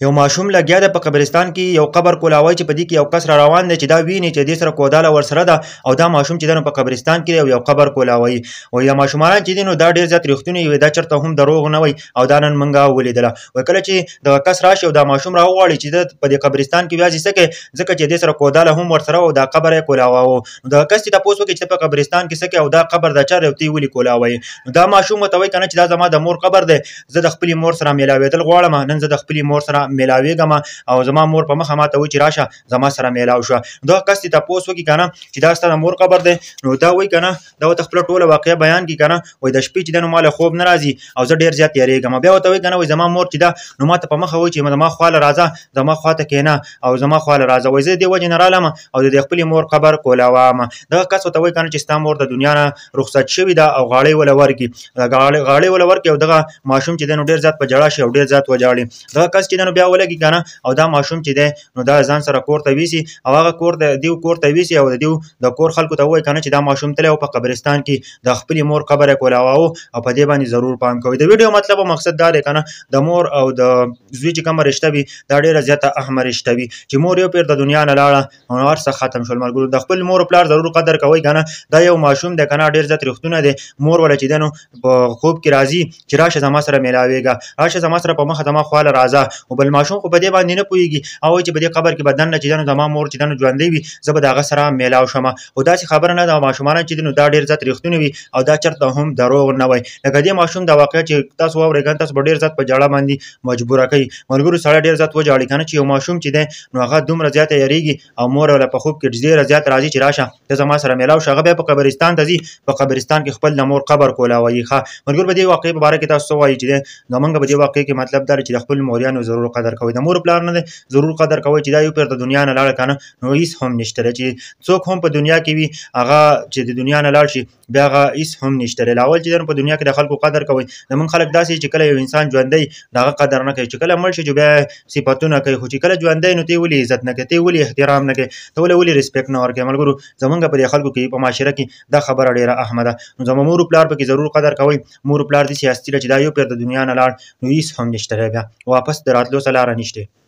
یو ماشوم لګیا دی په قبرستان کې یو قبر کولاوی چې په دې کې یو کس را روان دی چې دا ویني چې دې سره کوداله ورسره ده او دا ماشوم چې دی نو په قبرستان کې دی او یو قبر کولاوی وایي دا ماشومان چې دي نو دا ډېر زیات رښتونی وي دا چېرته هم دروغ نه وي او دا نن موږ ولیدله وایي کله چې دغه کس راشي او دا ماشوم راوغواړي چې ده په دې قبرستان کې بیا ځي څه کوي ځکه چې دې سره کوداله هم ورسره و او دا قبر یې کولاوه نو دغه کس چې تپوس وکړي چې ته په قبرستان کې څه کوې او دا قبر د چا دی او ته یې ولې کولاوی نو دا ماشوم ورته وایي که نه چې دا زما د مور قبر دی زه د خپلې مور سره میلاوېدل غواړم نن زه د خپلې مور سره میلاوېږم او زما مور په مخه ماته وایي چې راشه زما سره میلاو شوه دغه کس چې تپوس وکړي که نه چې دا ستا د مور قبر دی نو دا وایي که نه دا ورته خپله ټوله واقعه بیان کړي که نه وایي د شپې چې دی نو ما له خوب نه راځي او زه ډېر زیات یېرېږم بیا ورته وایي که نه وایي زما مور چې ده نو ماته په مخه وایي چې زما خواله راځه زما خواته کښېنه او زما خواله راځه وایي زه دې وجې نه رالم او د دې خپلې مور قبر کولاوم دغه کس ورته وایي که نه چې ستا مور د دنیا نه رخصت شوې ده او غاړې وله ورکړي غاړې وله ورکړي او دغه ماشوم چې دی نو ډېر زیات په ژړا شي او ډېر زیات وژاړي دغه کس چې دی نو بیا ولګي که نه او دا ماشوم چې دی نو دا ځان سره کور ته ویسي او هغه دیو کور ته ویسي او د کور خلکو ته ووایي که نه چې دا ماشوم تللی و په قبرستان کې د خپلې مور قبر یې کولاوه او په دې باندې ضرور پام کوئ د ویډیو مطلب او مقصد دا دی که نه د مور او د زوی چې کومه رشته وي دا ډېره زیاته اهمه رشته وي چې مور یو پیر د دنیا نه لاړه نو هر څه ختم شول ملګرو د خپل مور او پلار ضرور قدر کوئ که نه دا یو ماشوم دی که نه ډېر زیات رښتونه دی مور وله چې دی نو په خوب کې راځي چې راشه زما سره میلاوېږه راشه زما سره په مخه زما خواله راځه او بل ماشوم خو په دې باندې نه پوهېږي او وایي چې په دې قبر کې به دننه چې دی نو زما مور چې دی نو ژوندی وي زه به د هغه سره میلاو شم خو داسې خبره نه ده ماشومان چې دي نو دا ډېر زیات رښتونی وي او دا چېرته هم دروغ نه وایي لکه دې ماشوم دا واقعه چې تاسو واورئ که تاسو به ډېر زیات په ژړا باندې مجبوره کوي ملګرو سړی ډېر زیات وژاړي که نه چې یو ماشوم چې دی نو هغه دومره زیاته یېرېږي او مور وله په خوب کې ډېره زیات راځي چې راشه ته زما سره میلاو شه هغه بیا په قبرستان ته ځي په قبرستان کې خپل د مور قبر کولاوي ښه ملګرو په دې واقعې په باره کې تاسو څه وایي چې دی زمونږ په دې واقعې کې مطلب دا دی چې د خپلو موریانو ضرور قدر کوئ د مور پلار نه دی ضرور قدر کوئ چې دا یو پیر د دنیا نه لاړه که نه نو هېڅ هم نشته دی چې څوک هم په دنیا کې وي هغه چې د دنیا نه لاړ شي بیا هغه هېڅ هم نشته دی اول چې دی په دنیا کې د خلکو قدر کوئ زمونږ خلک داسې چې کله یو انسان ژوندی د هغه قدر نه کوي چې کله مړ شي چې بیا صفتونه کوي خو چې کله ژوندی نو ته یې ولې عزت نه کوې ته یې ولې احترام نه کوې ته ولې رسپیکټ نه ورکوې ملګرو زمونږ په دې خلکو کې په معاشره کې دا خبره ډېره اهمه ده نو زموږ مور پلار پکې ضرور قدر کوئ مور پلار داسې هستي ده چې دا یو پیر د دنیا نه لاړ نو هېڅ هم نشته دی بیا واپس د راتلو څه لاره نشته